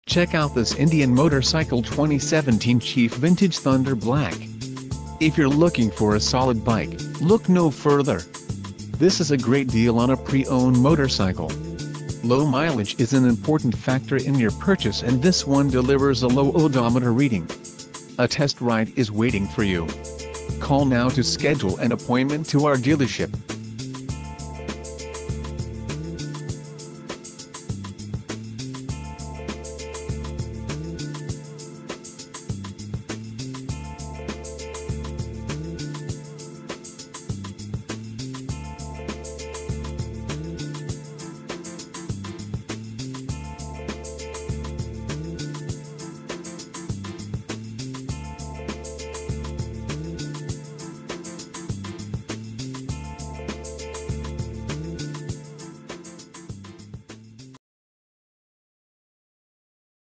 Check out this Indian motorcycle 2017 Chief Vintage Thunder Black. If you're looking for a solid bike, look no further. This is a great deal on a pre-owned motorcycle. Low mileage is an important factor in your purchase, and this one delivers a low odometer reading. A test ride is waiting for you. Call now to schedule an appointment to our dealership.